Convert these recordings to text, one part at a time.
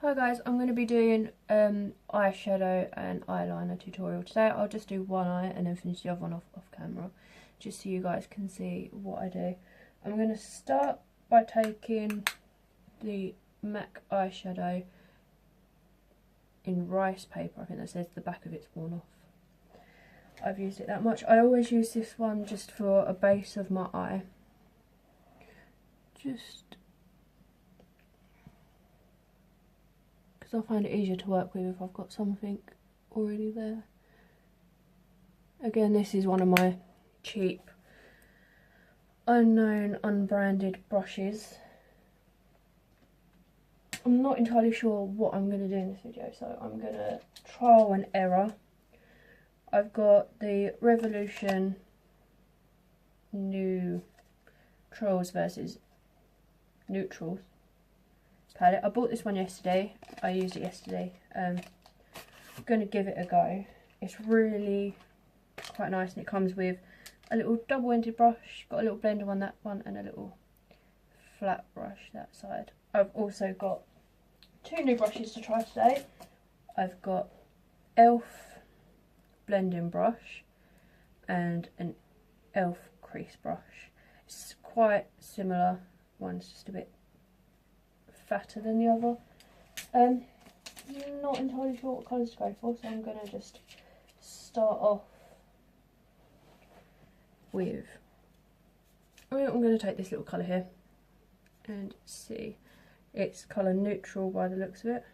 Hi guys, I'm going to be doing eyeshadow and eyeliner tutorial today. I'll just do one eye and then finish the other one off camera, just so you guys can see what I do. I'm going to start by taking the MAC eyeshadow in rice paper. I think that says the back of it's worn off. I've used it that much. I always use this one just for a base of my eye. Just because I find it easier to work with if I've got something already there. Again, this is one of my cheap, unknown, unbranded brushes. I'm not entirely sure what I'm going to do in this video, so I'm going to trial and error. I've got the Revolution New-Trals versus New-Trals palette. I bought this one yesterday. I used it yesterday. I'm going to give it a go. It's really quite nice, and it comes with a little double-ended brush. Got a little blender on that one and a little flat brush that side. I've also got two new brushes to try today. I've got e.l.f. blending brush and an e.l.f. crease brush. It's quite similar. One's just a bit fatter than the other. Not entirely sure what colours to go for, so I'm going to just start off with, I'm going to take this little colour here and see. It's colour neutral by the looks of it.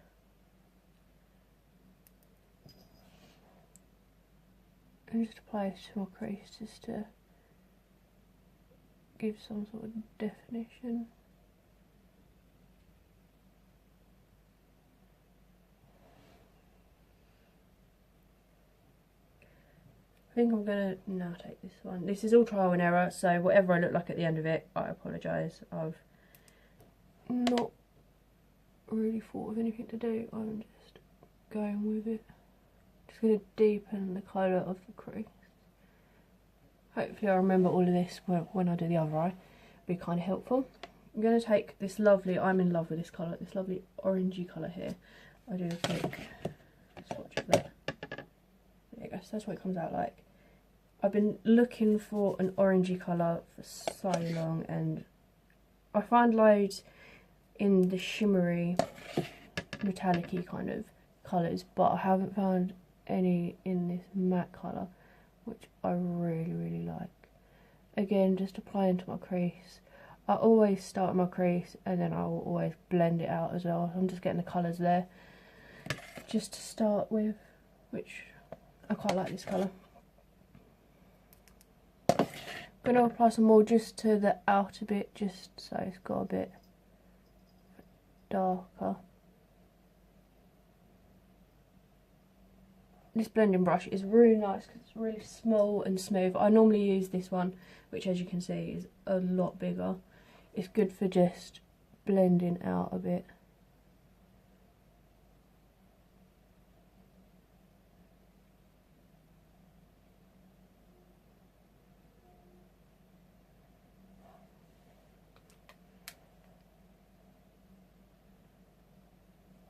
And just apply it to my crease just to give some sort of definition. I think I'm going to now take this one. This is all trial and error, so whatever I look like at the end of it, I apologise. I've not really thought of anything to do. I'm just going with it. Just going to deepen the colour of the crease. Hopefully I'll remember all of this when I do the other eye. It'll be kind of helpful. I'm going to take this lovely, I'm in love with this colour, this lovely orangey colour here. I do a quick swatch of that. There you go, so that's what it comes out like. I've been looking for an orangey colour for so long, and I find loads in the shimmery, metallic-y kind of colours, but I haven't found any in this matte colour, which I really, really like. Again, just applying to my crease. I always start my crease and then I will always blend it out as well. I'm just getting the colours there just to start with, which I quite like this colour. I'm going to apply some more just to the outer bit, just so it's got a bit darker. This blending brush is really nice because it's really small and smooth. I normally use this one, which as you can see is a lot bigger. It's good for just blending out a bit.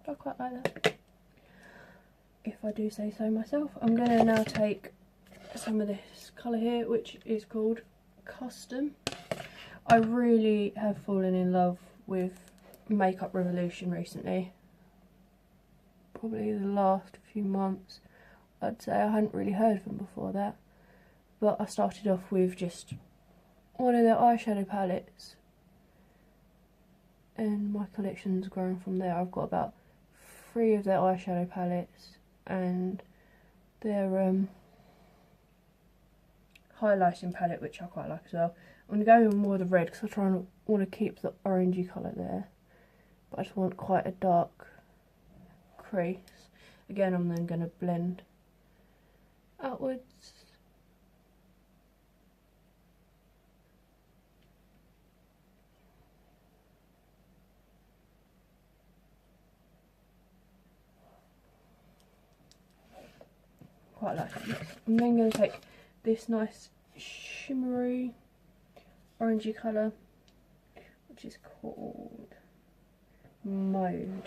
I quite like that, if I do say so myself. I'm going to now take some of this colour here, which is called Custom. I really have fallen in love with Makeup Revolution recently. Probably the last few months. I'd say I hadn't really heard of them before that. But I started off with just one of their eyeshadow palettes, and my collection's grown from there. I've got about 3 of their eyeshadow palettes and their highlighting palette, which I quite like as well. I'm going to go in more of the red because I want to keep the orangey colour there, but I just want quite a dark crease. Again, I'm then going to blend outwards. Quite like it. I'm then going to take this nice shimmery orangey colour, which is called Mode.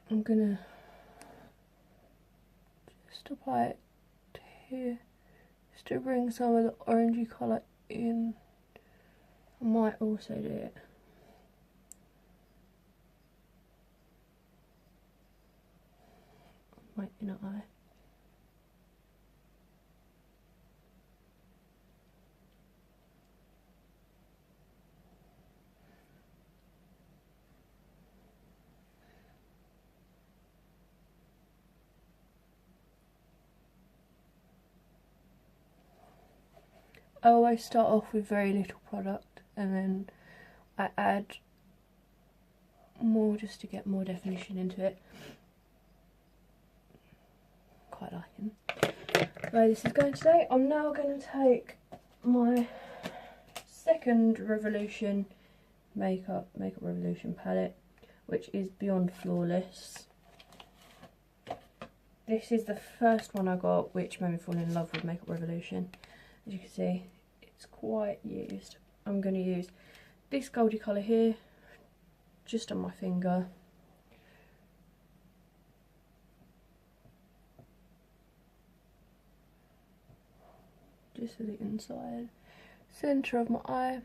I'm gonna just apply it here, just to bring some of the orangey colour in. I might also do it on my inner eye. I always start off with very little product and then I add more just to get more definition into it. Quite liking the way this is going today. I'm now going to take my second Revolution Makeup Revolution palette, which is Beyond Flawless. This is the first one I got, which made me fall in love with Makeup Revolution. As you can see, it's quite used. I'm going to use this goldy colour here, just on my finger. Just for the inside centre of my eye.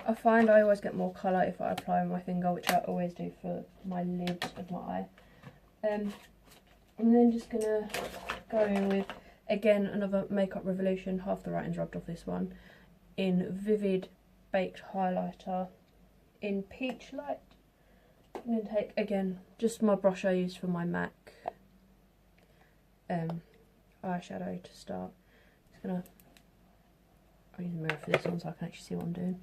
I find I always get more colour if I apply with my finger, which I always do for my lid of my eye. I'm then just going to go in with, again, another Makeup Revolution, half the writing's rubbed off this one, in Vivid Baked Highlighter in Peach Light. I'm going to take, again, just my brush I use for my MAC eyeshadow to start. I'll use a mirror for this one so I can actually see what I'm doing.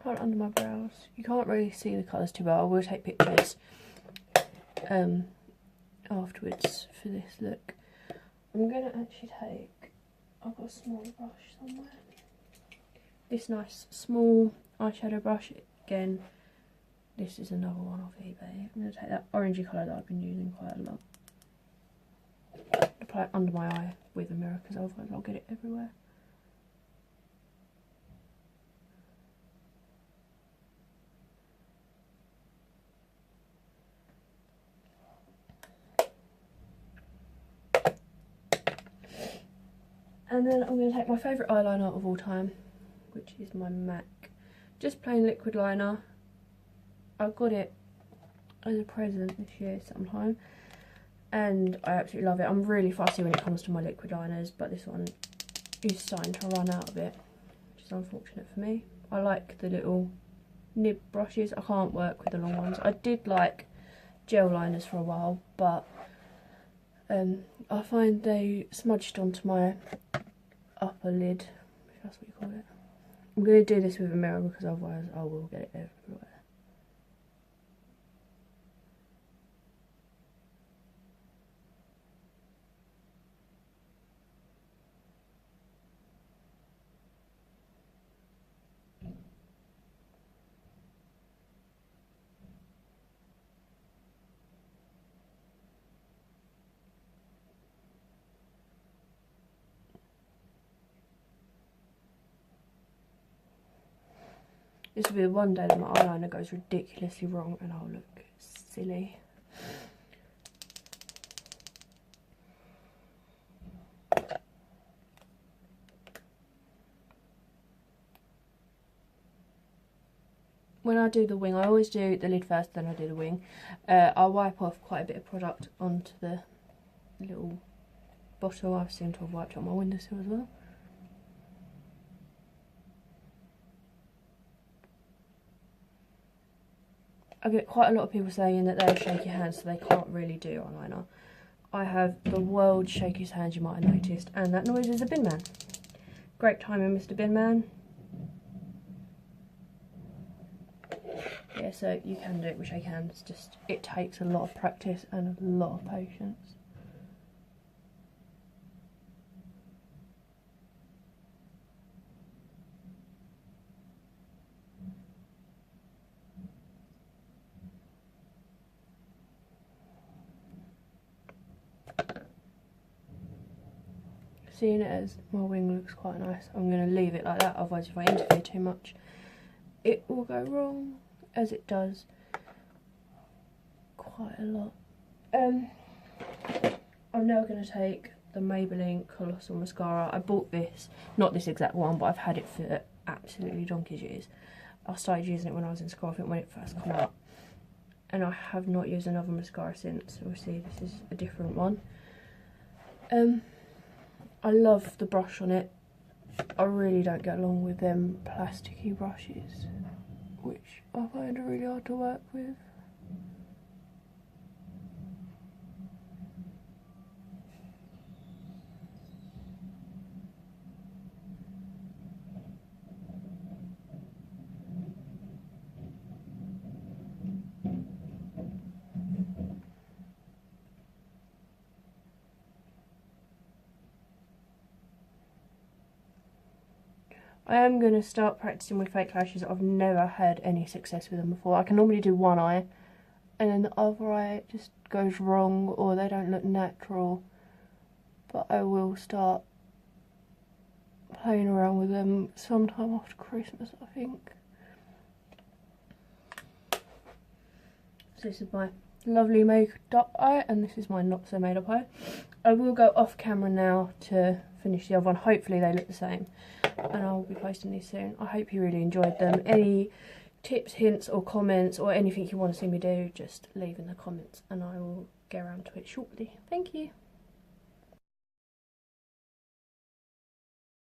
Right under my brows. You can't really see the colours too well. I will take pictures afterwards for this look. I'm going to actually take, I've got a smaller brush somewhere, this nice small eyeshadow brush. Again, this is another one off eBay. I'm going to take that orangey colour that I've been using quite a lot, apply it under my eye with a mirror because otherwise I'll get it everywhere. And then I'm going to take my favourite eyeliner of all time, which is my MAC. Just plain liquid liner. I got it as a present this year sometime, and I absolutely love it. I'm really fussy when it comes to my liquid liners, but this one is starting to run out of it, which is unfortunate for me. I like the little nib brushes. I can't work with the long ones. I did like gel liners for a while, but I find they smudged onto my upper lid, if that's what you call it. I'm going to do this with a mirror because otherwise I will get it everywhere. This will be the one day that my eyeliner goes ridiculously wrong and I'll look silly. When I do the wing, I always do the lid first, then I do the wing. I'll wipe off quite a bit of product onto the little bottle. I seem to have wiped it on my windowsill as well. I get quite a lot of people saying that they have shaky hands, so they can't really do eyeliner. I have the world's shakiest hands, you might have noticed, and that noise is a bin man. Great timing, Mr. Bin Man. Yeah, so you can do it with shake hands, just it takes a lot of practice and a lot of patience. Seeing it as my wing looks quite nice, I'm going to leave it like that, otherwise if I interfere too much it will go wrong, as it does quite a lot. I'm now going to take the Maybelline Colossal Mascara. I bought this, not this exact one, but I've had it for absolutely donkey's years. I started using it when I was in school, I think when it first came out, and I have not used another mascara since. Obviously this is a different one. I love the brush on it. I really don't get along with them plasticky brushes, which I find are really hard to work with. I am going to start practicing with fake lashes. I've never had any success with them before. I can normally do one eye and then the other eye just goes wrong or they don't look natural. But I will start playing around with them sometime after Christmas, I think. So this is my lovely made up eye and this is my not so made up eye. I will go off camera now to finish the other one. Hopefully they look the same and I'll be posting these soon. I hope you really enjoyed them. Any tips, hints or comments or anything you want to see me do, just leave in the comments and I will get around to it shortly. Thank you.